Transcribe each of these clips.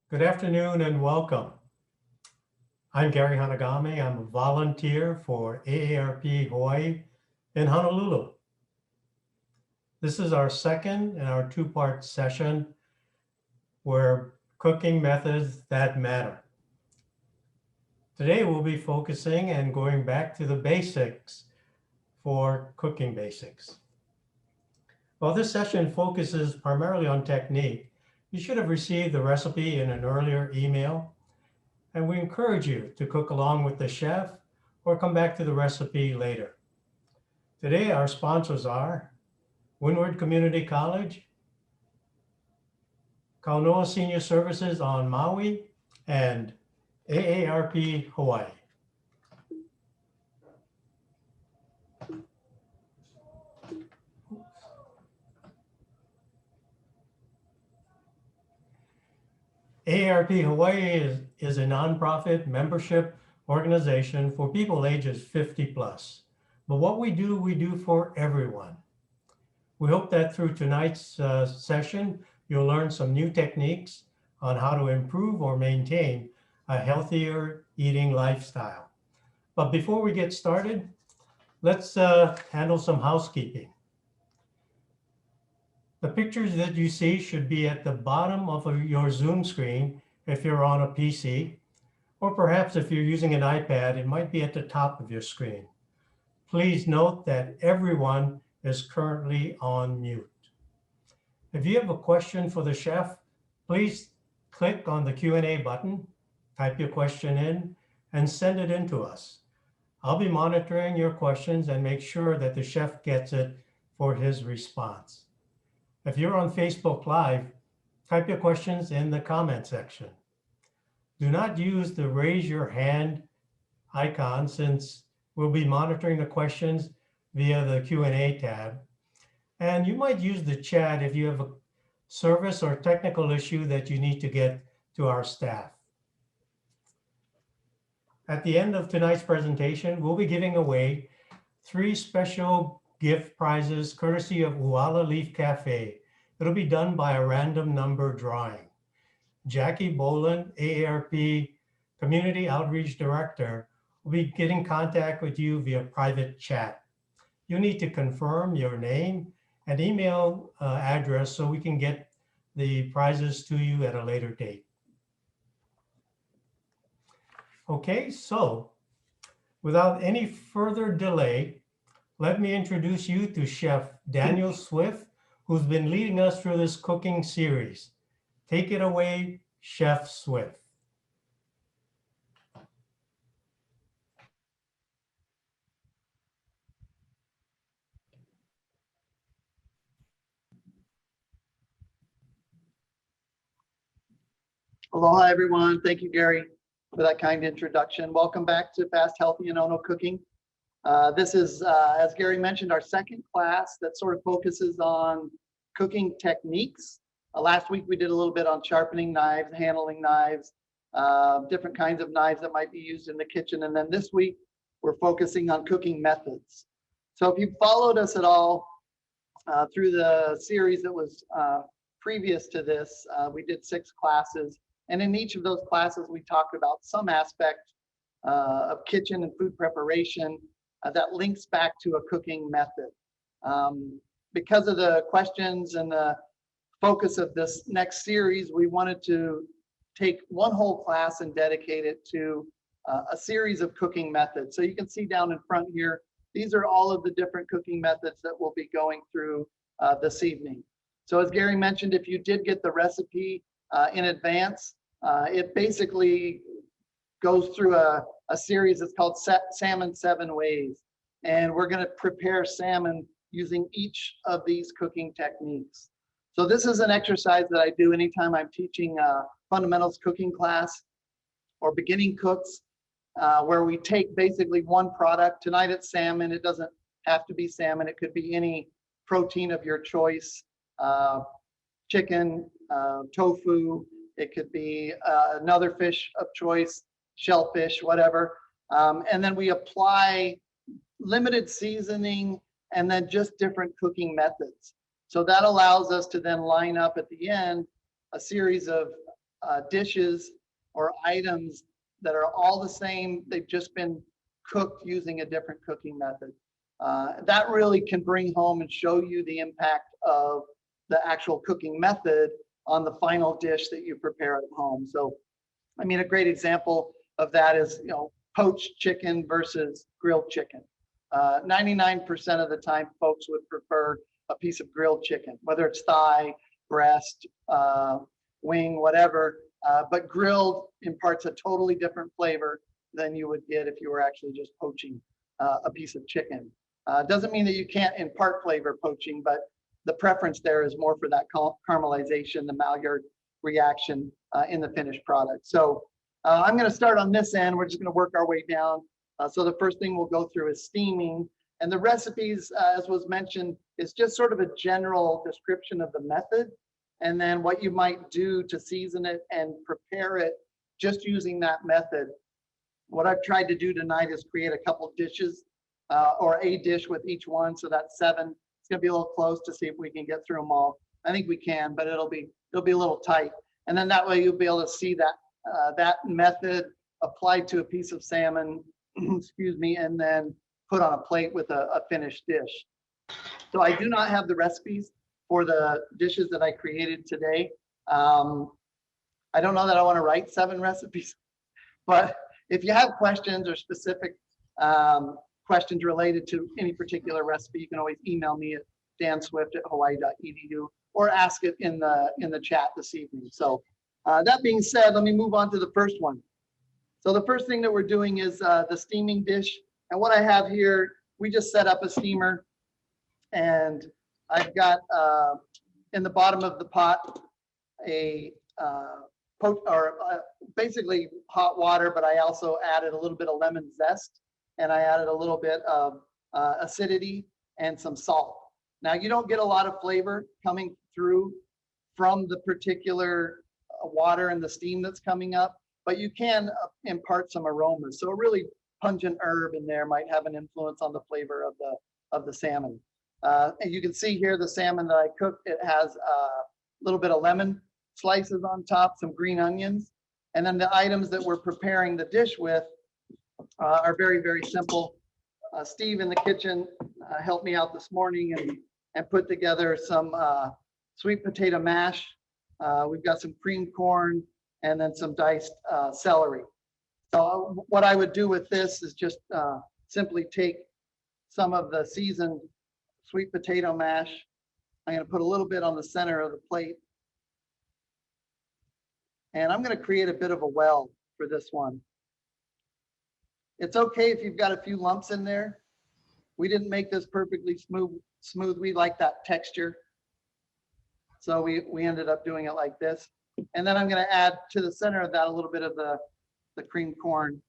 Good afternoon and welcome. I'm Gary Hanagami. I'm a volunteer for AARP Hawaii in Honolulu. This is our second in our two-part session where cooking methods that matter. Today we'll be focusing and going back to the basics for cooking basics. While this session focuses primarily on technique, you should have received the recipe in an earlier email, and we encourage you to cook along with the chef or come back to the recipe later. Today, our sponsors are Windward Community College, Kaunoa Senior Services on Maui, and AARP Hawaii. AARP Hawaii is a nonprofit membership organization for people ages 50 plus. But what we do for everyone. We hope that through tonight's session, you'll learn some new techniques on how to improve or maintain a healthier eating lifestyle. But before we get started, let's handle some housekeeping. The pictures that you see should be at the bottom of your Zoom screen if you're on a PC, or perhaps if you're using an iPad, it might be at the top of your screen. Please note that everyone is currently on mute. If you have a question for the chef, please click on the Q&A button, type your question in, and send it in to us. I'll be monitoring your questions and make sure that the chef gets it for his response. If you're on Facebook Live, type your questions in the comment section. Do not use the raise your hand icon since we'll be monitoring the questions via the Q&A tab. And you might use the chat if you have a service or technical issue that you need to get to our staff. At the end of tonight's presentation, we'll be giving away 3 special gift prizes courtesy of Uala Leaf Cafe. It'll be done by a random number drawing. Jackie Boland, AARP Community Outreach Director, will be getting in contact with you via private chat. You need to confirm your name and email address so we can get the prizes to you at a later date. Okay, so without any further delay, let me introduce you to Chef Daniel Swift, who's been leading us through this cooking series. Take it away, Chef Swift. Aloha, everyone. Thank you, Gary, for that kind introduction. Welcome back to Fast, Healthy, and Ono Cooking. This is, as Gary mentioned, our second class that sort of focuses on cooking techniques. Last week, we did a little bit on sharpening knives, handling knives, different kinds of knives that might be used in the kitchen. And then this week, we're focusing on cooking methods. So if you followed us at all through the series that was previous to this, we did 6 classes. And in each of those classes, we talked about some aspect of kitchen and food preparation that links back to a cooking method. Because of the questions and the focus of this next series, we wanted to take one whole class and dedicate it to a series of cooking methods. So you can see down in front here, these are all of the different cooking methods that we'll be going through this evening. So as Gary mentioned, if you did get the recipe in advance, it basically goes through a series that's called Salmon 7 Ways. And we're going to prepare salmon using each of these cooking techniques. So this is an exercise that I do anytime I'm teaching a fundamentals cooking class or beginning cooks, where we take basically one product. Tonight it's salmon. It doesn't have to be salmon. It could be any protein of your choice, chicken, tofu. It could be another fish of choice, shellfish, whatever. And then we apply limited seasoning and then just different cooking methods. So that allows us to then line up at the end a series of dishes or items that are all the same. They've just been cooked using a different cooking method. That really can bring home and show you the impact of the actual cooking method on the final dish that you prepare at home. So, I mean, a great example of that is, poached chicken versus grilled chicken. 99% of the time, folks would prefer a piece of grilled chicken, whether it's thigh, breast, wing, whatever. But grilled imparts a totally different flavor than you would get if you were actually just poaching a piece of chicken. Doesn't mean that you can't impart flavor poaching, but the preference there is more for that caramelization, the Maillard reaction in the finished product. So I'm going to start on this end. We're just going to work our way down. So the first thing we'll go through is steaming. And the recipes, as was mentioned, is just sort of a general description of the method, and then what you might do to season it and prepare it just using that method. What I've tried to do tonight is create a couple dishes or a dish with each one. So that's 7. It's going to be a little close to see if we can get through them all. I think we can, but it'll be a little tight. And then that way you'll be able to see that that method applied to a piece of salmon, excuse me, and then put on a plate with a finished dish. So I do not have the recipes for the dishes that I created today. I don't know that I want to write 7 recipes, but if you have questions or specific questions related to any particular recipe, you can always email me at danswift@hawaii.edu or ask it in the chat this evening. So that being said, let me move on to the first one. So the first thing that we're doing is the steaming dish. And what I have here, we just set up a steamer, and I've got in the bottom of the pot basically hot water, but I also added a little bit of lemon zest, and I added a little bit of acidity and some salt. Now, you don't get a lot of flavor coming through from the particular water and the steam that's coming up, but you can impart some aromas. So a really pungent herb in there might have an influence on the flavor of the salmon. And you can see here the salmon that I cooked, it has a little bit of lemon slices on top, some green onions. And then the items that we're preparing the dish with are very, very simple. Steve in the kitchen helped me out this morning and put together some sweet potato mash. We've got some creamed corn and then some diced celery. So what I would do with this is just simply take some of the seasoned sweet potato mash. I'm going to put a little bit on the center of the plate. And I'm going to create a bit of a well for this one. It's okay if you've got a few lumps in there. We didn't make this perfectly smooth. We like that texture. So we ended up doing it like this. And then I'm going to add to the center of that a little bit of the creamed corn.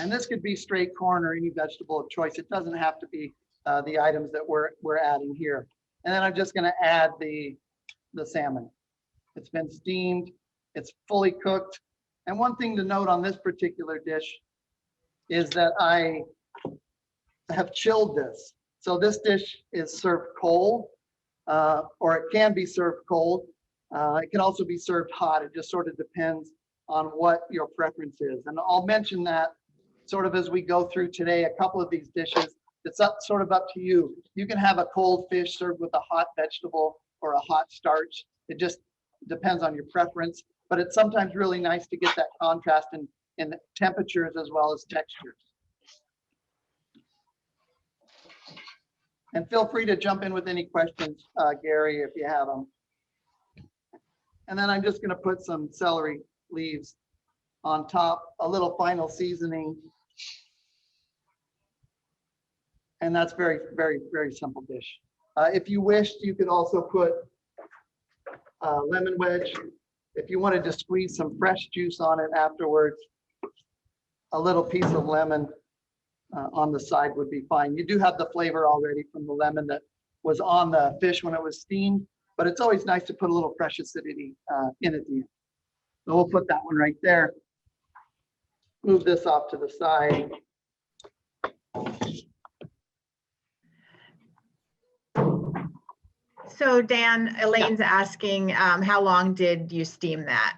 And this could be straight corn or any vegetable of choice. It doesn't have to be the items that we're adding here. And then I'm just going to add the salmon. It's been steamed. It's fully cooked. And one thing to note on this particular dish is that I have chilled this. So this dish is served cold, or it can be served cold. It can also be served hot. It just sort of depends on what your preference is. And I'll mention that sort of as we go through today, a couple of these dishes, it's sort of up to you. You can have a cold fish served with a hot vegetable or a hot starch. It just depends on your preference, but it's sometimes really nice to get that contrast in temperatures as well as textures. And feel free to jump in with any questions, Gary, if you have them. And then I'm just going to put some celery leaves on top, a little final seasoning. And that's very, very, very simple dish. If you wished, you could also put lemon wedge. If you wanted to squeeze some fresh juice on it afterwards, a little piece of lemon on the side would be fine. You do have the flavor already from the lemon that was on the fish when it was steamed, but it's always nice to put a little fresh acidity in at the end. So we'll put that one right there. Move this off to the side. So Dan, Elaine's asking, how long did you steam that?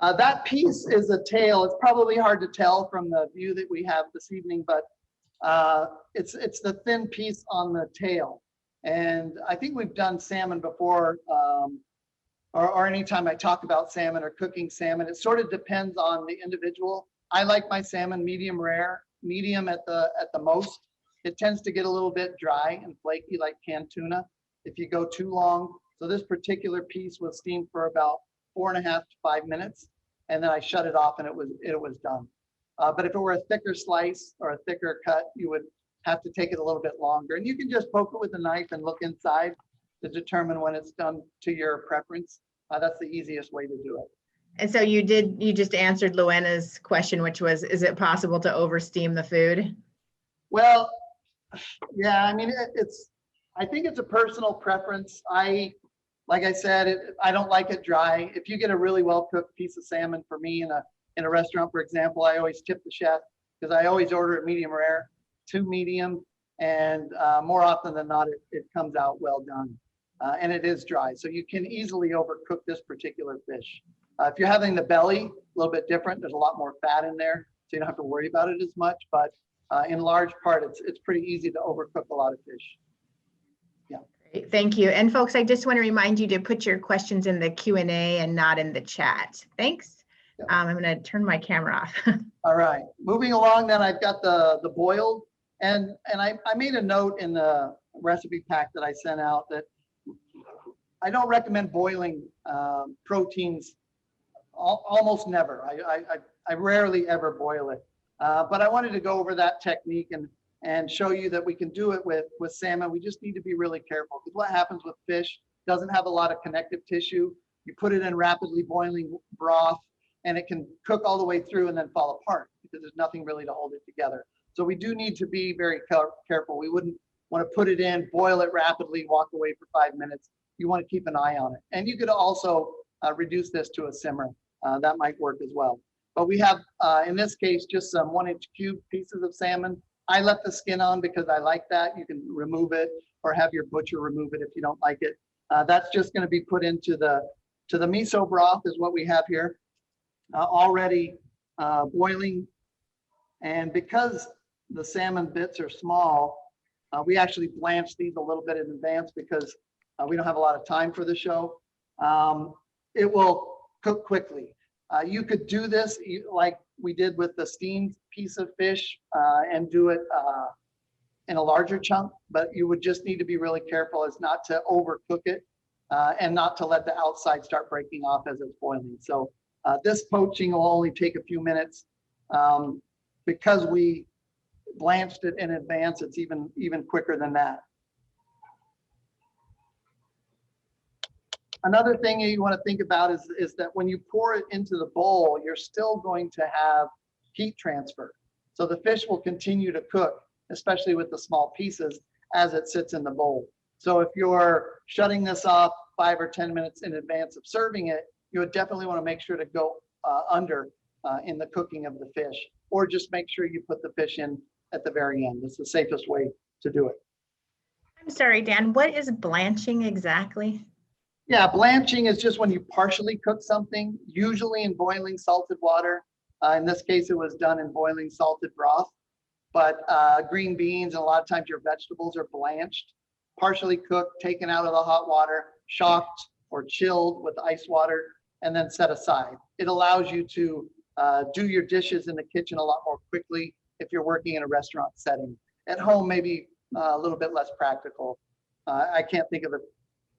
That piece is a tail. It's probably hard to tell from the view that we have this evening, but it's the thin piece on the tail. And I think we've done salmon before, or anytime I talk about salmon or cooking salmon, it sort of depends on the individual. I like my salmon medium rare, medium at the most. It tends to get a little bit dry and flaky like canned tuna if you go too long. So this particular piece was steamed for about 4.5 to 5 minutes, and then I shut it off and it was done. But if it were a thicker slice or a thicker cut, you would have to take it a little bit longer. And you can just poke it with a knife and look inside to determine when it's done to your preference. That's the easiest way to do it. And so you just answered Luena's question, which was, is it possible to oversteam the food? Well, yeah, I mean, I think it's a personal preference. Like I said, I don't like it dry. If you get a really well-cooked piece of salmon for me in a restaurant, for example, I always tip the chef because I always order it medium rare to medium, and more often than not, it comes out well done. And it is dry, so you can easily overcook this particular fish. If you're having the belly, a little bit different, there's a lot more fat in there, so you don't have to worry about it as much, but in large part, it's pretty easy to overcook a lot of fish. Yeah. Great, thank you. And folks, I just want to remind you to put your questions in the Q&A and not in the chat. Thanks. Yeah. I'm going to turn my camera off. All right, moving along then, I've got the boiled, and I made a note in the recipe pack that I sent out that I don't recommend boiling proteins, almost never. I rarely ever boil it. But I wanted to go over that technique and show you that we can do it with salmon. We just need to be really careful because what happens with fish doesn't have a lot of connective tissue. You put it in rapidly boiling broth and it can cook all the way through and then fall apart because there's nothing really to hold it together. So we do need to be very careful. We wouldn't want to put it in, boil it rapidly, walk away for 5 minutes. You want to keep an eye on it. And you could also reduce this to a simmer. That might work as well. But we have, in this case, just some 1-inch cube pieces of salmon. I left the skin on because I like that. You can remove it or have your butcher remove it if you don't like it. That's just going to be put into the miso broth is what we have here, already boiling. And because the salmon bits are small, we actually blanch these a little bit in advance because we don't have a lot of time for the show. It will cook quickly. You could do this like we did with the steamed piece of fish and do it in a larger chunk, but you would just need to be really careful as not to overcook it and not to let the outside start breaking off as it's boiling. So this poaching will only take a few minutes. Because we blanched it in advance, it's even quicker than that. Another thing you want to think about is that when you pour it into the bowl, you're still going to have heat transfer. So the fish will continue to cook, especially with the small pieces, as it sits in the bowl. So if you're shutting this off 5 or 10 minutes in advance of serving it, you would definitely want to make sure to go under in the cooking of the fish, or just make sure you put the fish in at the very end. It's the safest way to do it. I'm sorry, Dan, what is blanching exactly? Yeah, blanching is just when you partially cook something, usually in boiling salted water. In this case, it was done in boiling salted broth, but green beans and a lot of times your vegetables are blanched, partially cooked, taken out of the hot water, shocked or chilled with ice water, and then set aside. It allows you to do your dishes in the kitchen a lot more quickly if you're working in a restaurant setting. At home, maybe a little bit less practical. I can't think of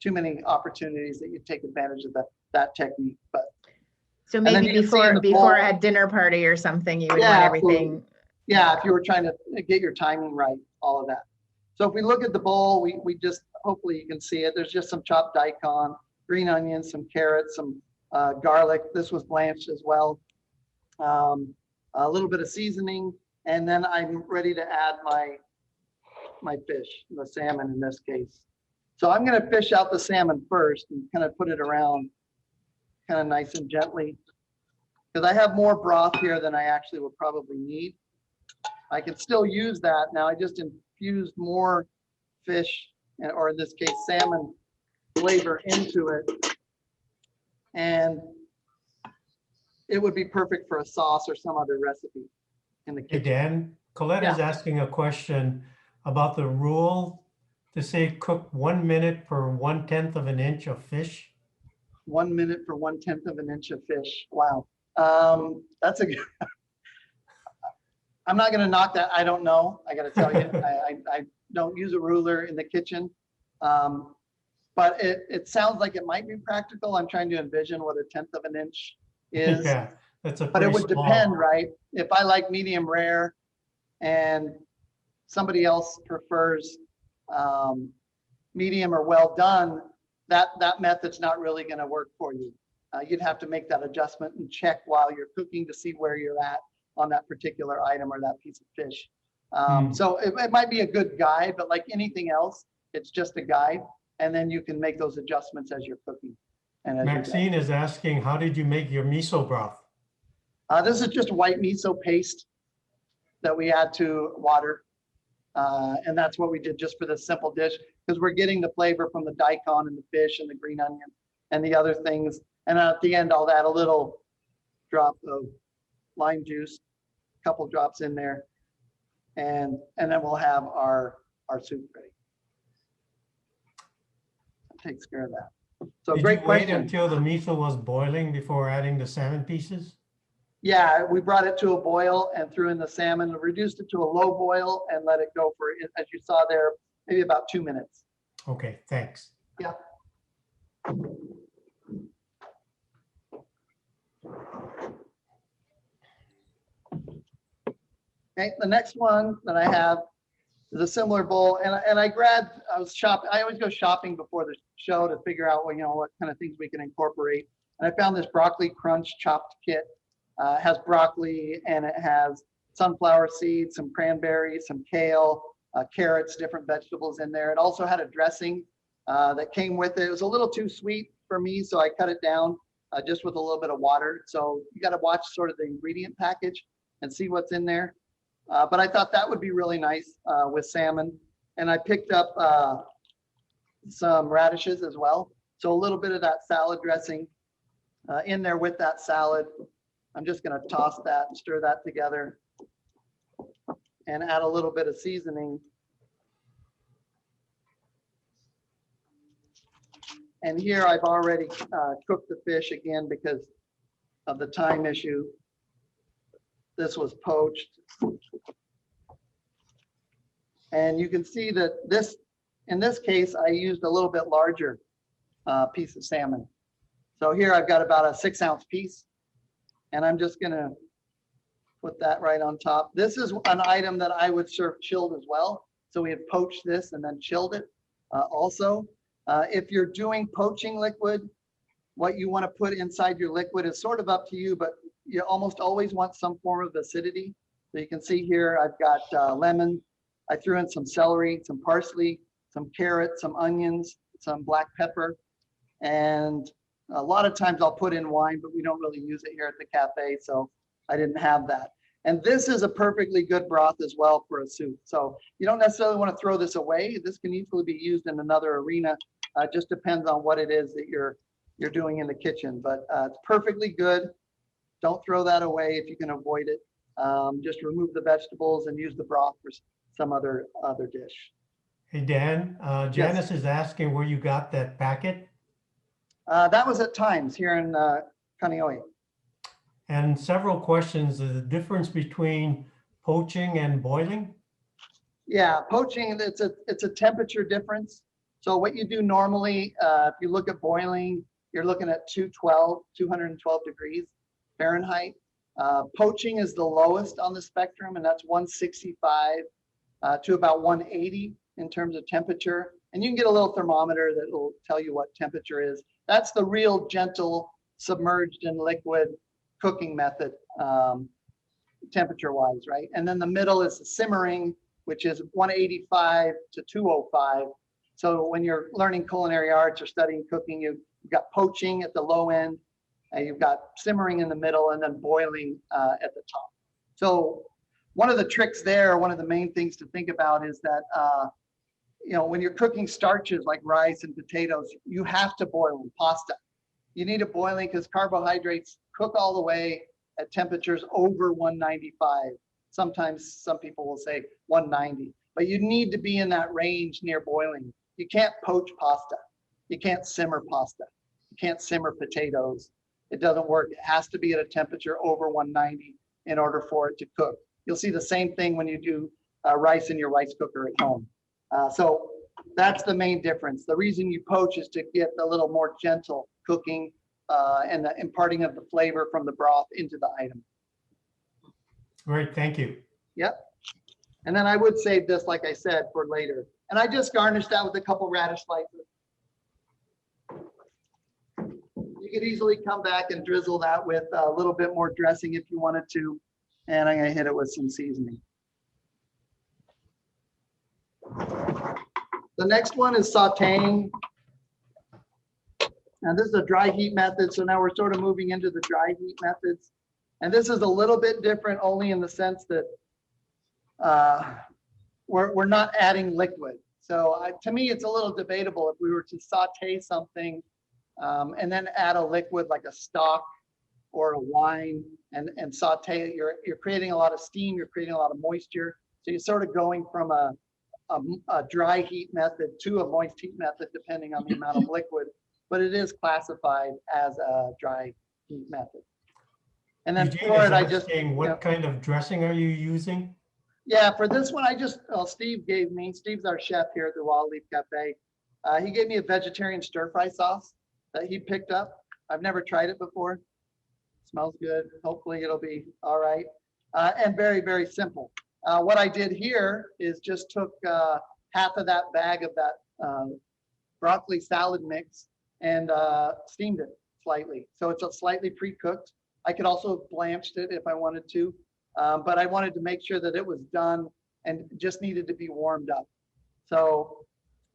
too many opportunities that you take advantage of that technique. But so maybe before a dinner party or something, you would want everything. Yeah, if you were trying to get your timing right, all of that. So if we look at the bowl, we just, hopefully you can see it. There's just some chopped daikon, green onions, some carrots, some garlic. This was blanched as well. A little bit of seasoning, and then I'm ready to add my fish, the salmon in this case. So I'm going to fish out the salmon first and kind of put it around kind of nice and gently because I have more broth here than I actually will probably need. I can still use that. Now I just infused more fish, or in this case salmon, flavor into it. And it would be perfect for a sauce or some other recipe in the Hey, kitchen. Dan, Colette is asking a question about the rule to say cook 1 minute per 1/10 of an inch of fish. 1 minute for 1/10 of an inch of fish. Wow. That's a good. I'm not going to knock that. I don't know. I got to tell you, I don't use a ruler in the kitchen. But it sounds like it might be practical. I'm trying to envision what 1/10 of an inch is. Yeah, that's a But it pretty would small. depend, right? If I like medium rare and somebody else prefers medium or well done, that method's not really going to work for you. You'd have to make that adjustment and check while you're cooking to see where you're at on that particular item or that piece of fish. So it might be a good guide, but like anything else, it's just a guide. And then you can make those adjustments as you're cooking. And as Maxine is asking, how did you make your miso broth? this is just white miso paste that we add to water. And that's what we did just for this simple dish, because we're getting the flavor from the daikon and the fish and the green onion and the other things. And at the end, I'll add a little drop of lime juice, a couple drops in there, and then we'll have our soup ready. That takes care of that. So Did great you wait question. until the miso was boiling before adding the salmon pieces? Yeah, we brought it to a boil and threw in the salmon, reduced it to a low boil and let it go for, as you saw there, maybe about 2 minutes. Okay, thanks. Yeah. Okay, the next one that I have is a similar bowl, and I was shopping. I always go shopping before the show to figure out what kind of things we can incorporate. And I found this broccoli crunch chopped kit. It has broccoli and it has sunflower seeds, some cranberries, some kale, carrots, different vegetables in there. It also had a dressing that came with it. It was a little too sweet for me, so I cut it down just with a little bit of water. So you got to watch sort of the ingredient package and see what's in there. But I thought that would be really nice with salmon. And I picked up some radishes as well. So a little bit of that salad dressing in there with that salad. I'm just going to toss that and stir that together and add a little bit of seasoning. And here I've already cooked the fish again because of the time issue. This was poached. And you can see that in this case, I used a little bit larger piece of salmon. So here I've got about a 6-ounce piece, and I'm just gonna put that right on top. This is an item that I would serve chilled as well. So we have poached this and then chilled it also. If you're doing poaching liquid, what you want to put inside your liquid is sort of up to you, but you almost always want some form of acidity. So you can see here, I've got lemon. I threw in some celery, some parsley, some carrots, some onions, some black pepper. And a lot of times I'll put in wine, but we don't really use it here at the cafe, so I didn't have that. And this is a perfectly good broth as well for a soup. So you don't necessarily want to throw this away. This can easily be used in another arena. Just depends on what it is that you're doing in the kitchen, but it's perfectly good. Don't throw that away if you can avoid it. Just remove the vegetables and use the broth for some other dish. Hey, Dan, Janice is asking where you got that packet. That was at Times here in Kaneohe. And several questions, the difference between poaching and boiling? Yeah, poaching, it's a temperature difference. So what you do normally, if you look at boiling, you're looking at 212 degrees Fahrenheit. Poaching is the lowest on the spectrum, and that's 165 to about 180 in terms of temperature. And you can get a little thermometer that will tell you what temperature is. That's the real gentle, submerged in liquid cooking method, temperature-wise, right? And then the middle is the simmering, which is 185 to 205. So when you're learning culinary arts or studying cooking, you've got poaching at the low end, and you've got simmering in the middle, and then boiling at the top. So one of the tricks there, one of the main things to think about is that when you're cooking starches like rice and potatoes, you have to boil them. Pasta, you need it boiling because carbohydrates cook all the way at temperatures over 195. Sometimes some people will say 190, but you need to be in that range near boiling. You can't poach pasta. You can't simmer pasta. You can't simmer potatoes. It doesn't work. It has to be at a temperature over 190 in order for it to cook. You'll see the same thing when you do rice in your rice cooker at home. So that's the main difference. The reason you poach is to get a little more gentle cooking and the imparting of the flavor from the broth into the item. Great, thank you. Yep. And then I would save this, like I said, for later. And I just garnished that with a couple radish slices. You could easily come back and drizzle that with a little bit more dressing if you wanted to. And I'm going to hit it with some seasoning. The next one is sauteing. And this is a dry heat method. So now we're sort of moving into the dry heat methods. And this is a little bit different only in the sense that we're not adding liquid. So to me, it's a little debatable if we were to saute something and then add a liquid like a stock or a wine and saute it. You're creating a lot of steam, you're creating a lot of moisture. So you're sort of going from a dry heat method to a moist heat method, depending on the amount of liquid, but it is classified as a dry heat method. And then Eugene for is it, I just, asking, what kind of dressing are you using? yeah, for this one, Steve gave me, Steve's our chef here at the Wild Leaf Cafe. He gave me a vegetarian stir fry sauce that he picked up. I've never tried it before. Smells good. Hopefully it'll be all right. And very, very simple. What I did here is just took half of that bag of that broccoli salad mix and steamed it slightly. So it's a slightly pre-cooked. I could also have blanched it if I wanted to, but I wanted to make sure that it was done and just needed to be warmed up. So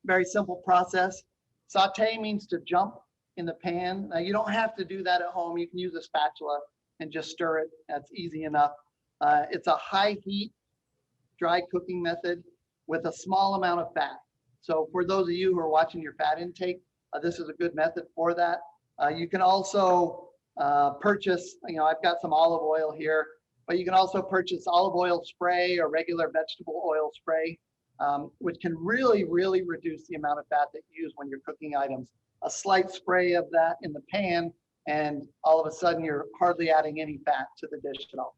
very simple process. Saute means to jump in the pan. Now you don't have to do that at home. You can use a spatula and just stir it. That's easy enough. It's a high heat, dry cooking method with a small amount of fat. So for those of you who are watching your fat intake, this is a good method for that. You can also purchase, I've got some olive oil here, but you can also purchase olive oil spray or regular vegetable oil spray, which can really, really reduce the amount of fat that you use when you're cooking items. A slight spray of that in the pan, and all of a sudden you're hardly adding any fat to the dish at all.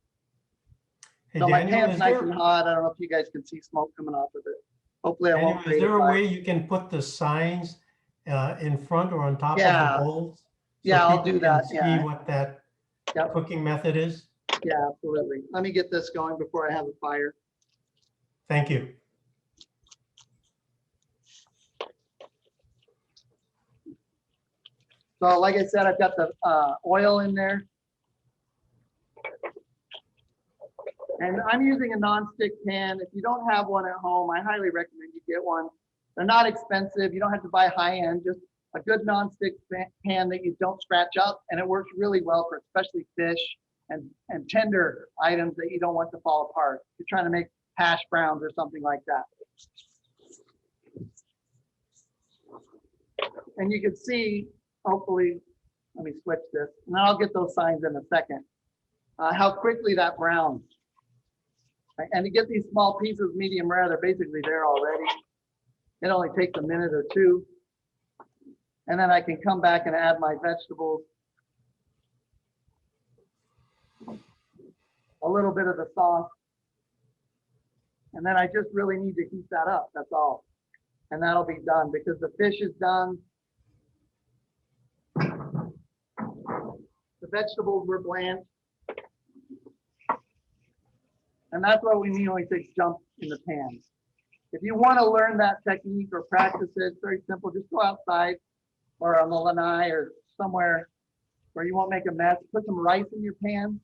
Hey, So Daniel, my pan's nice and hot. I don't know if you guys can see smoke coming off of it. Hopefully I Daniel, won't is there a way you can put the signs in front or on top of the bowls? So yeah, I'll people do can that. see Yeah. what that Yep. cooking method is? Yeah, absolutely. Let me get this going before I have a fire. Thank you. So like I said, I've got the oil in there. And I'm using a non-stick pan. If you don't have one at home, I highly recommend you get one. They're not expensive. You don't have to buy high-end, just a good non-stick pan that you don't scratch up. And it works really well for especially fish and tender items that you don't want to fall apart. You're trying to make hash browns or something like that. And you can see, hopefully, let me switch this, and I'll get those signs in a second, how quickly that browns. And to get these small pieces medium rare, they're basically there already. It only takes a minute or two. And then I can come back and add my vegetables. A little bit of the sauce. And then I just really need to heat that up, that's all. And that'll be done because the fish is done. The vegetables were blanched. And that's what we mean when we say jump in the pan. If you want to learn that technique or practice it, it's very simple. Just go outside or on the lanai or somewhere where you won't make a mess. Put some rice in your pan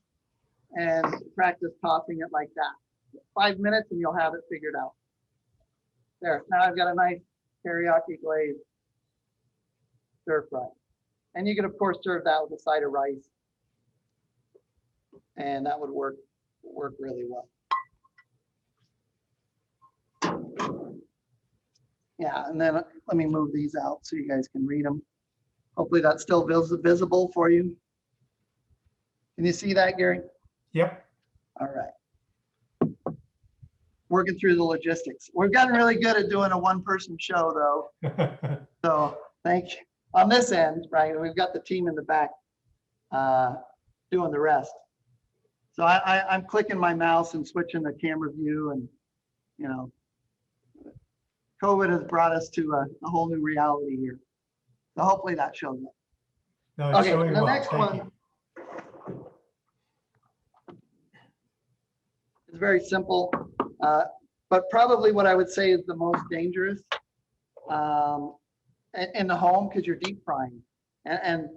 and practice tossing it like that. 5 minutes and you'll have it figured out. There, now I've got a nice teriyaki glazed stir fry. And you can of course serve that with a side of rice. And that would work really well. Yeah, and then let me move these out so you guys can read them. Hopefully that's still visible for you. Can you see that, Gary? Yep. All right. Working through the logistics. We've gotten really good at doing a one-person show, though. So thank you. On this end, right, we've got the team in the back doing the rest. So I'm clicking my mouse and switching the camera view, and you know, COVID has brought us to a whole new reality here. So hopefully that shows up. No, it's Okay, showing the well. next Thank one you. is very simple, but probably what I would say is the most dangerous in the home, because you're deep frying. And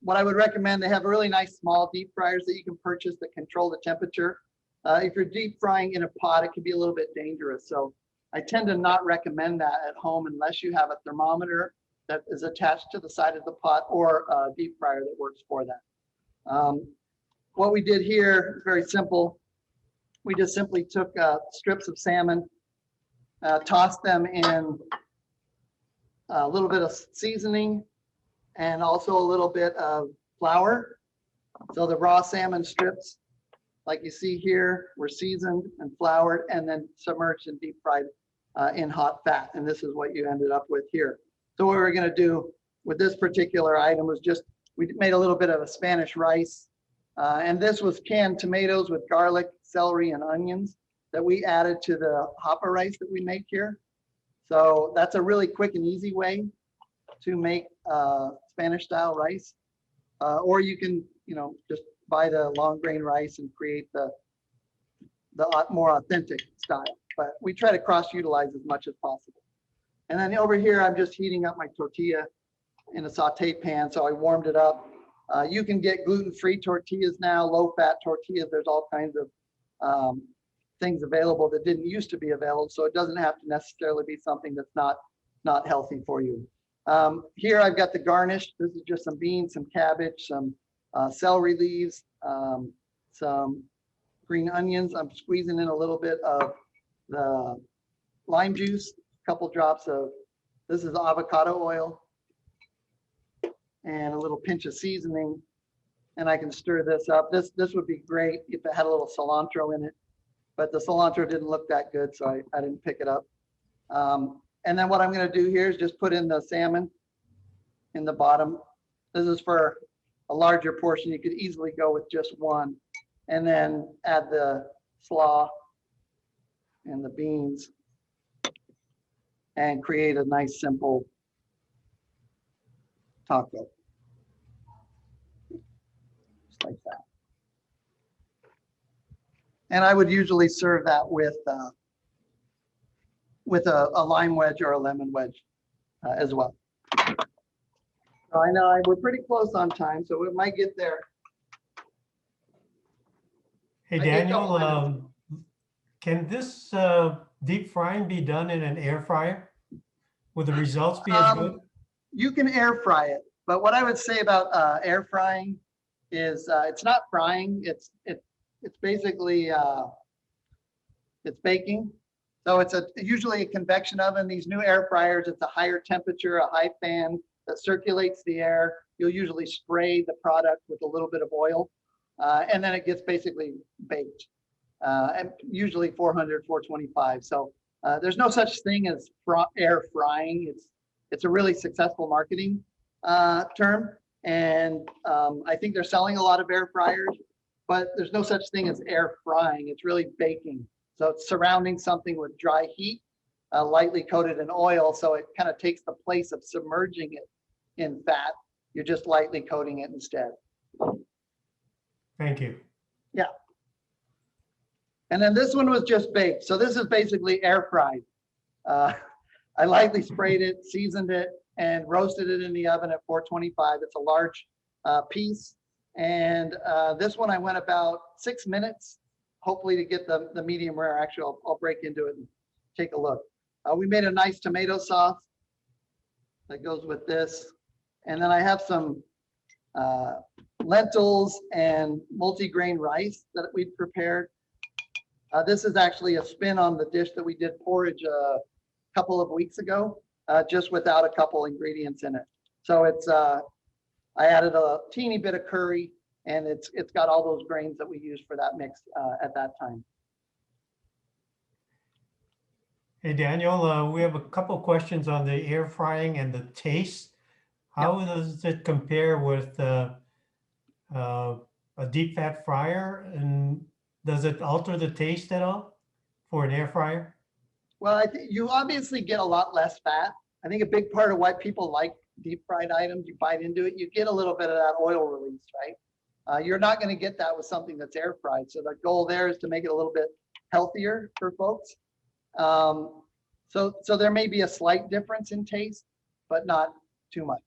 what I would recommend, they have really nice small deep fryers that you can purchase that control the temperature. If you're deep frying in a pot, it can be a little bit dangerous. So I tend to not recommend that at home unless you have a thermometer that is attached to the side of the pot, or a deep fryer that works for that. What we did here is very simple. We just simply took strips of salmon, tossed them in a little bit of seasoning and also a little bit of flour. So the raw salmon strips, like you see here, were seasoned and floured and then submerged and deep fried in hot fat. And this is what you ended up with here. So what we're going to do with this particular item was just, we made a little bit of a Spanish rice. And this was canned tomatoes with garlic, celery, and onions that we added to the hopper rice that we make here. So that's a really quick and easy way to make Spanish style rice. Or you can, just buy the long grain rice and create the more authentic style. But we try to cross utilize as much as possible. And then over here, I'm just heating up my tortilla in a saute pan. So I warmed it up. You can get gluten-free tortillas now, low-fat tortillas. There's all kinds of things available that didn't used to be available. So it doesn't have to necessarily be something that's not healthy for you. Here I've got the garnish. This is just some beans, some cabbage, some celery leaves, some green onions. I'm squeezing in a little bit of the lime juice, a couple drops of, this is avocado oil, and a little pinch of seasoning, and I can stir this up. This would be great if it had a little cilantro in it, but the cilantro didn't look that good, so I didn't pick it up. And then what I'm going to do here is just put in the salmon in the bottom. This is for a larger portion. You could easily go with just one, and then add the slaw and the beans and create a nice simple taco. Just like that. And I would usually serve that with a lime wedge or a lemon wedge as well. So I know we're pretty close on time, so we might get there. Hey, Daniel, can this deep frying be done in an air fryer? Will the results be as good? You can air fry it, but what I would say about air frying is it's not frying. It's basically it's baking. So it's usually a convection oven. These new air fryers, it's a higher temperature, a high fan that circulates the air. You'll usually spray the product with a little bit of oil, and then it gets basically baked. And usually 400, 425. So there's no such thing as air frying. It's a really successful marketing term, and I think they're selling a lot of air fryers, but there's no such thing as air frying. It's really baking. So it's surrounding something with dry heat, lightly coated in oil, so it kind of takes the place of submerging it in fat. You're just lightly coating it instead. Thank you. Yeah. And then this one was just baked. So this is basically air fried. I lightly sprayed it, seasoned it, and roasted it in the oven at 425. It's a large piece. And this one I went about 6 minutes, hopefully to get the medium rare. Actually, I'll break into it and take a look. We made a nice tomato sauce that goes with this. And then I have some lentils and multi-grain rice that we'd prepared. This is actually a spin on the dish that we did porridge couple of weeks ago, just without a couple ingredients in it. So it's I added a teeny bit of curry, and it's got all those grains that we use for that mix at that time. Hey, Daniel, we have a couple questions on the air frying and the taste. How does it compare with a deep fat fryer? And does it alter the taste at all for an air fryer? Well, I think you obviously get a lot less fat. I think a big part of why people like deep fried items, you bite into it, you get a little bit of that oil release, right? You're not going to get that with something that's air fried. So the goal there is to make it a little bit healthier for folks. So there may be a slight difference in taste, but not too much.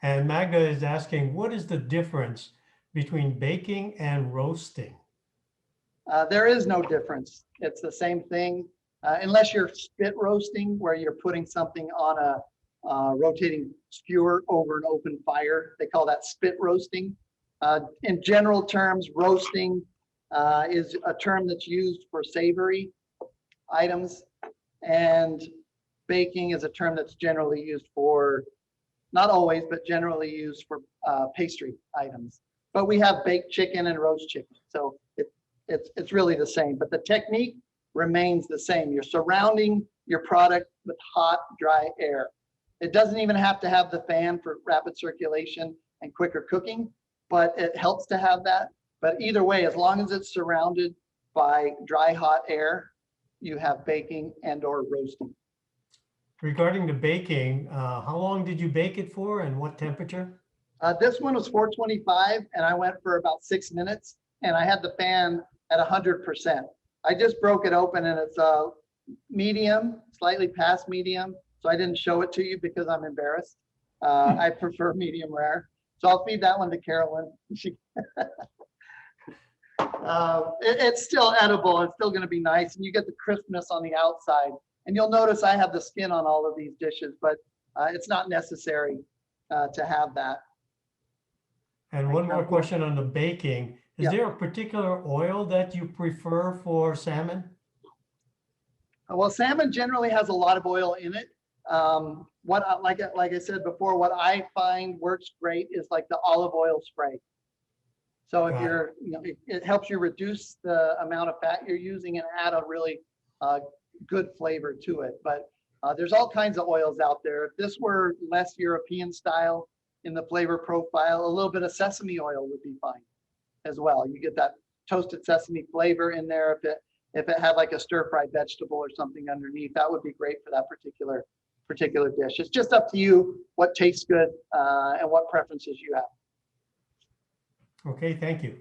And Magda is asking, what is the difference between baking and roasting? There is no difference. It's the same thing, unless you're spit roasting, where you're putting something on a rotating skewer over an open fire. They call that spit roasting. In general terms, roasting is a term that's used for savory items, and baking is a term that's generally used for, not always, but generally used for pastry items. But we have baked chicken and roast chicken, so it's really the same, but the technique remains the same. You're surrounding your product with hot, dry air. It doesn't even have to have the fan for rapid circulation and quicker cooking, but it helps to have that. But either way, as long as it's surrounded by dry, hot air, you have baking and or roasting. Regarding the baking, how long did you bake it for and what temperature? This one was 425 and I went for about 6 minutes, and I had the fan at 100%. I just broke it open and it's medium, slightly past medium. So I didn't show it to you because I'm embarrassed. I prefer medium rare. So I'll feed that one to Carolyn. It's still edible. It's still going to be nice. And you get the crispness on the outside. And you'll notice I have the skin on all of these dishes, but it's not necessary to have that. And one more question on the baking. Is there a particular oil that you prefer for salmon? Well, salmon generally has a lot of oil in it. Like I said before, what I find works great is like the olive oil spray. So if you're, it helps you reduce the amount of fat you're using and add a really good flavor to it. But there's all kinds of oils out there. If this were less European style in the flavor profile, a little bit of sesame oil would be fine as well. You get that toasted sesame flavor in there. If it had like a stir-fried vegetable or something underneath, that would be great for that particular dish. It's just up to you what tastes good and what preferences you have. Okay, thank you.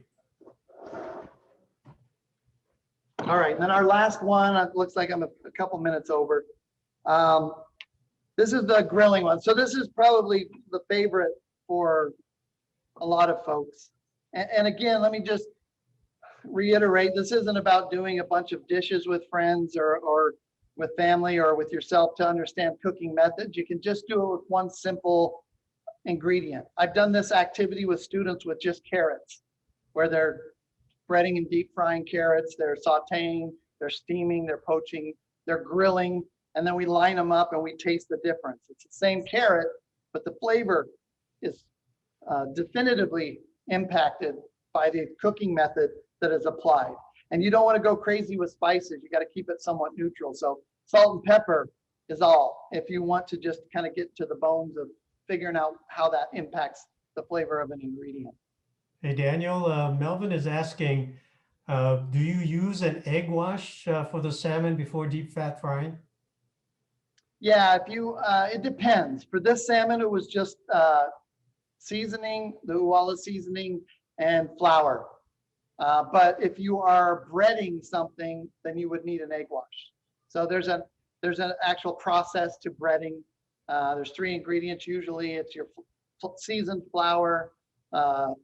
All right, and then our last one, it looks like I'm a couple minutes over. This is the grilling one. So this is probably the favorite for a lot of folks. And again, let me just reiterate, this isn't about doing a bunch of dishes with friends or with family or with yourself to understand cooking methods. You can just do it with one simple ingredient. I've done this activity with students with just carrots, where they're breading and deep frying carrots, they're sauteing, they're steaming, they're poaching, they're grilling, and then we line them up and we taste the difference. It's the same carrot, but the flavor is definitively impacted by the cooking method that is applied. And you don't want to go crazy with spices. You got to keep it somewhat neutral. So salt and pepper is all, if you want to just kind of get to the bones of figuring out how that impacts the flavor of an ingredient. Hey, Daniel, Melvin is asking, do you use an egg wash for the salmon before deep fat frying? Yeah, if you, it depends. For this salmon, it was just seasoning, the Uwala seasoning and flour. But if you are breading something, then you would need an egg wash. So there's an actual process to breading. There's 3 ingredients. Usually it's your seasoned flour,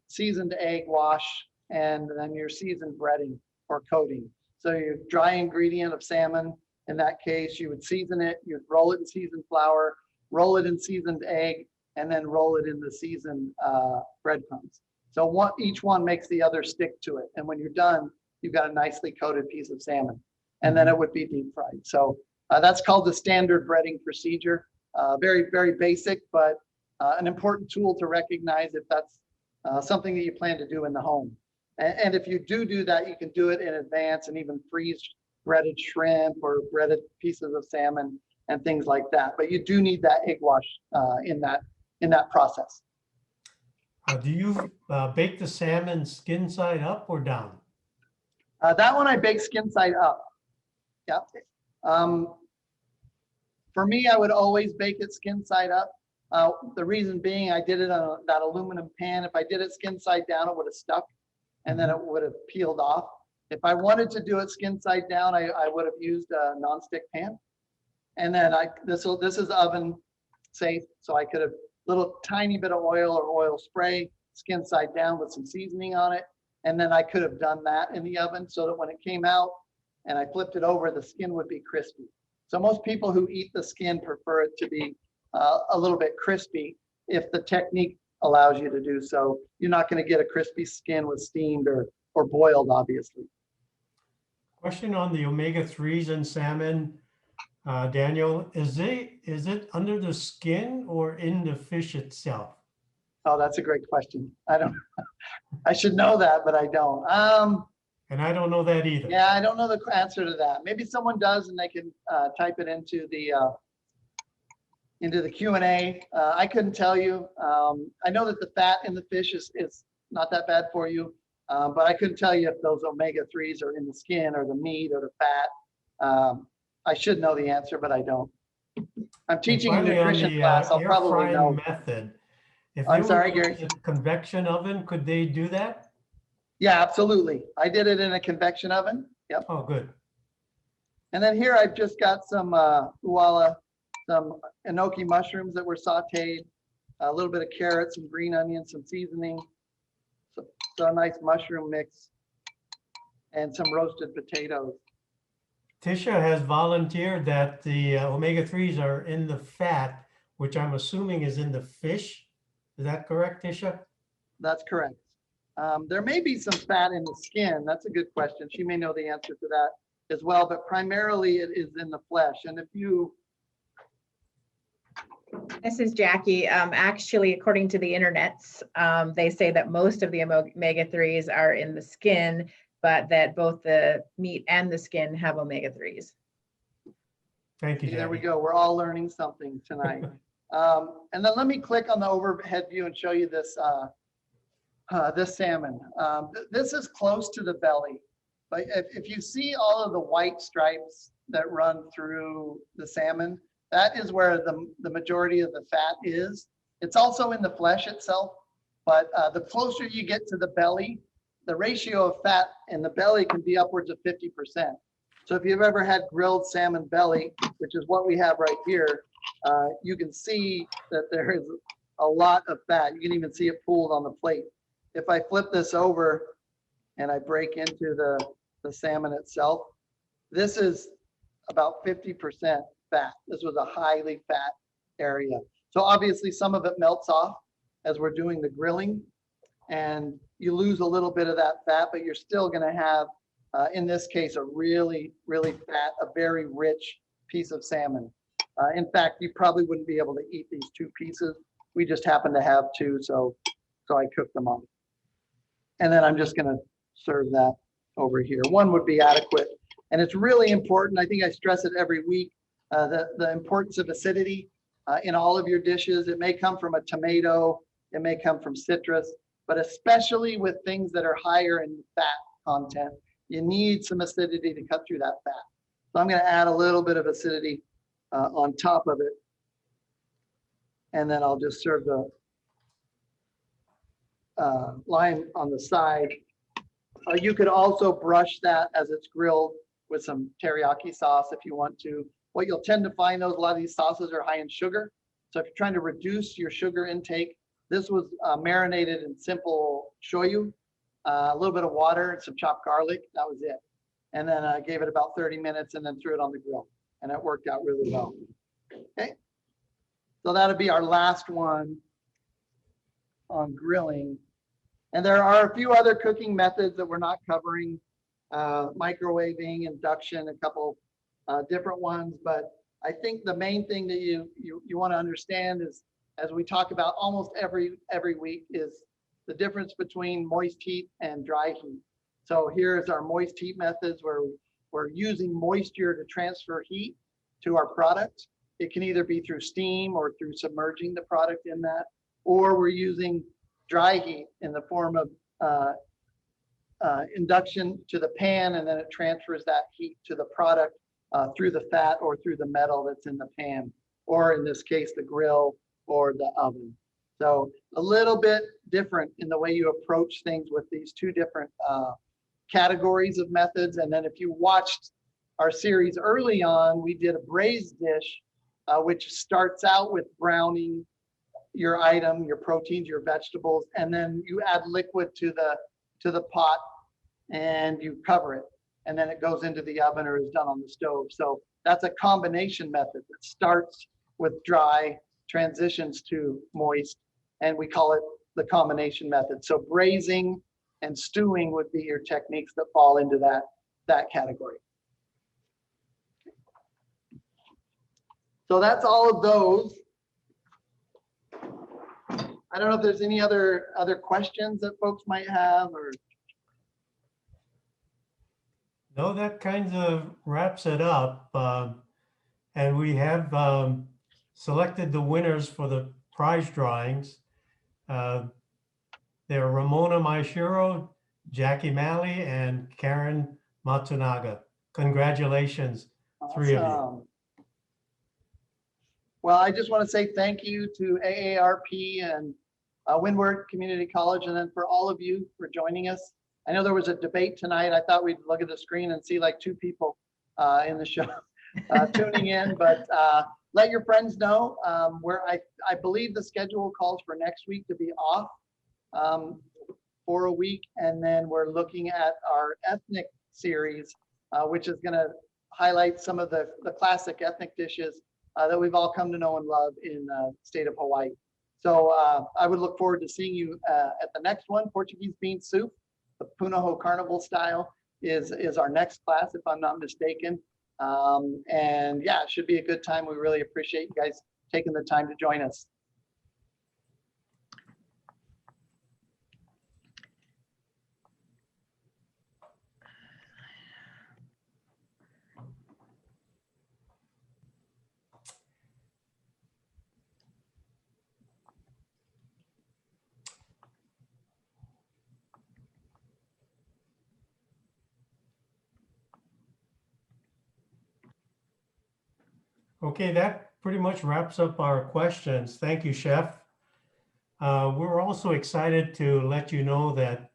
seasoned egg wash, and then your seasoned breading or coating. So your dry ingredient of salmon, in that case, you would season it, you'd roll it in seasoned flour, roll it in seasoned egg, and then roll it in the seasoned breadcrumbs. So each one makes the other stick to it. And when you're done, you've got a nicely coated piece of salmon. And then it would be deep fried. So That's called the standard breading procedure. Very, very basic, but an important tool to recognize if that's something that you plan to do in the home. And if you do that, you can do it in advance and even freeze breaded shrimp or breaded pieces of salmon and things like that. But you do need that egg wash in that process. Do you bake the salmon skin side up or down? That one I bake skin side up. Yeah. For me, I would always bake it skin side up. The reason being, I did it on that aluminum pan. If I did it skin side down, it would have stuck and then it would have peeled off. If I wanted to do it skin side down, I would have used a nonstick pan. And then this is oven safe, so I could have little tiny bit of oil or oil spray, skin side down with some seasoning on it. And then I could have done that in the oven so that when it came out and I flipped it over, the skin would be crispy. So most people who eat the skin prefer it to be a little bit crispy if the technique allows you to do so. You're not going to get a crispy skin with steamed or boiled, obviously. Question on the omega-3s in salmon, Daniel, is it under the skin or in the fish itself? Oh, that's a great question. I should know that, but I don't. And I don't know that either. Yeah, I don't know the answer to that. Maybe someone does and they can type it into the Q&A. I couldn't tell you. I know that the fat in the fish is not that bad for you, but I couldn't tell you if those omega-3s are in the skin or the meat or the fat. I should know the answer, but I don't. I'm teaching a nutrition class. I'll probably know. Method. If I'm they sorry, were Gary. using a convection oven, could they do that? Yeah, absolutely. I did it in a convection oven. Yep. Oh, good. And then here I've just got some some enoki mushrooms that were sauteed, a little bit of carrots, some green onions, some seasoning, so a nice mushroom mix, and some roasted potatoes. Tisha has volunteered that the omega-3s are in the fat, which I'm assuming is in the fish. Is that correct, Tisha? That's correct. There may be some fat in the skin. That's a good question. She may know the answer to that as well, but primarily it is in the flesh. And if you... This is Jackie. Actually, according to the internets, they say that most of the omega-3s are in the skin, but that both the meat and the skin have omega-3s. Thank you, Jackie. There we go. We're all learning something tonight. And then let me click on the overhead view and show you this this salmon. This is close to the belly, but if you see all of the white stripes that run through the salmon, that is where the majority of the fat is. It's also in the flesh itself, but the closer you get to the belly, the ratio of fat in the belly can be upwards of 50%. So if you've ever had grilled salmon belly, which is what we have right here, you can see that there is a lot of fat. You can even see it pooled on the plate. If I flip this over and I break into the salmon itself, this is about 50% fat. This was a highly fat area. So obviously some of it melts off as we're doing the grilling and you lose a little bit of that fat, but you're still gonna have, in this case, a really, really fat, a very rich piece of salmon. In fact, you probably wouldn't be able to eat these two pieces. We just happen to have two, so I cooked them up. And then I'm just gonna serve that over here. One would be adequate. And it's really important, I think I stress it every week, the importance of acidity in all of your dishes. It may come from a tomato, it may come from citrus, but especially with things that are higher in fat content, you need some acidity to cut through that fat. So I'm gonna add a little bit of acidity on top of it. And then I'll just serve the lime on the side. You could also brush that as it's grilled with some teriyaki sauce if you want to. What you'll tend to find though, a lot of these sauces are high in sugar. So if you're trying to reduce your sugar intake, this was marinated in simple shoyu, a little bit of water and some chopped garlic. That was it. And then I gave it about 30 minutes and then threw it on the grill. And it worked out really well. Okay. So that'll be our last one on grilling. And there are a few other cooking methods that we're not covering, microwaving, induction, a couple different ones, but I think the main thing that you want to understand is, as we talk about almost every week, is the difference between moist heat and dry heat. So here's our moist heat methods, where we're using moisture to transfer heat to our product. It can either be through steam or through submerging the product in that, or we're using dry heat in the form of induction to the pan, and then it transfers that heat to the product through the fat or through the metal that's in the pan, or in this case, the grill or the oven. So a little bit different in the way you approach things with these two different categories of methods. And then if you watched our series early on, we did a braised dish, which starts out with browning your item, your proteins, your vegetables, and then you add liquid to the pot and you cover it, and then it goes into the oven or is done on the stove. So that's a combination method that starts with dry, transitions to moist, and we call it the combination method. So braising and stewing would be your techniques that fall into that category. So that's all of those. I don't know if there's any other questions that folks might have, or. No, that kind of wraps it up. And we have selected the winners for the prize drawings. They're Ramona Maishiro, Jackie Malley, and Karen Matsunaga. Congratulations, three of you. Well, I just want to say thank you to AARP and Windward Community College, and then for all of you for joining us. I know there was a debate tonight. I thought we'd look at the screen and see like 2 people in the show tuning in, but let your friends know. Where I believe the schedule calls for next week to be off for a week, and then we're looking at our ethnic series, which is going to highlight some of the classic ethnic dishes that we've all come to know and love in the state of Hawaii. So I would look forward to seeing you at the next one. Portuguese bean soup, the Punahou Carnival style, is our next class, if I'm not mistaken. And yeah, it should be a good time. We really appreciate you guys taking the time to join us. Okay, that pretty much wraps up our questions. Thank you, Chef. We're also excited to let you know that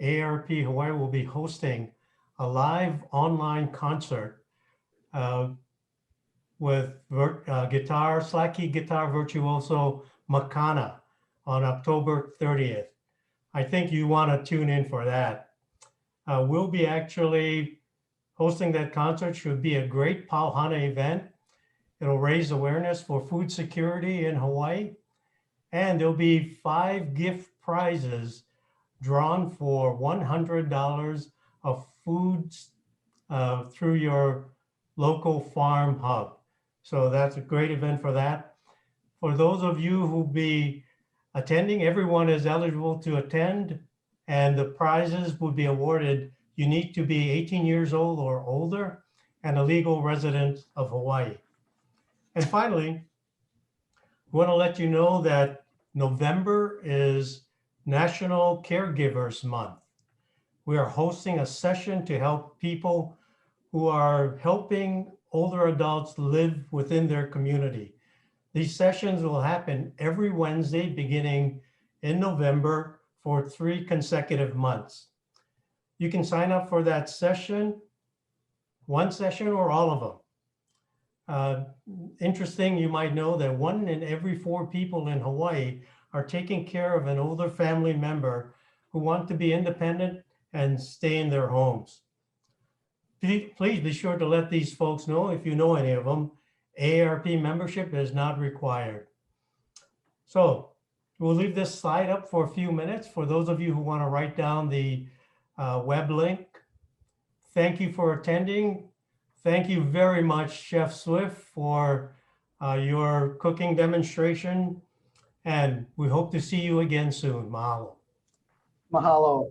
AARP Hawaii will be hosting a live online concert with slacky guitar virtuoso Makana on October 30th. I think you want to tune in for that. We'll be actually hosting that concert. Should be a great Pauhana event. It'll raise awareness for food security in Hawaii. And there'll be 5 gift prizes drawn for $100 of foods through your local farm hub. So that's a great event for that. For those of you who'll be attending, everyone is eligible to attend, and the prizes will be awarded. You need to be 18 years old or older and a legal resident of Hawaii. And finally, we want to let you know that November is National Caregivers Month. We are hosting a session to help people who are helping older adults live within their community. These sessions will happen every Wednesday beginning in November for 3 consecutive months. You can sign up for that session, one session or all of them. Interesting, you might know that 1 in every 4 people in Hawaii are taking care of an older family member who want to be independent and stay in their homes. Please be sure to let these folks know, if you know any of them, AARP membership is not required. So we'll leave this slide up for a few minutes for those of you who want to write down the web link. Thank you for attending. Thank you very much, Chef Swift, for your cooking demonstration. And we hope to see you again soon. Mahalo. Mahalo.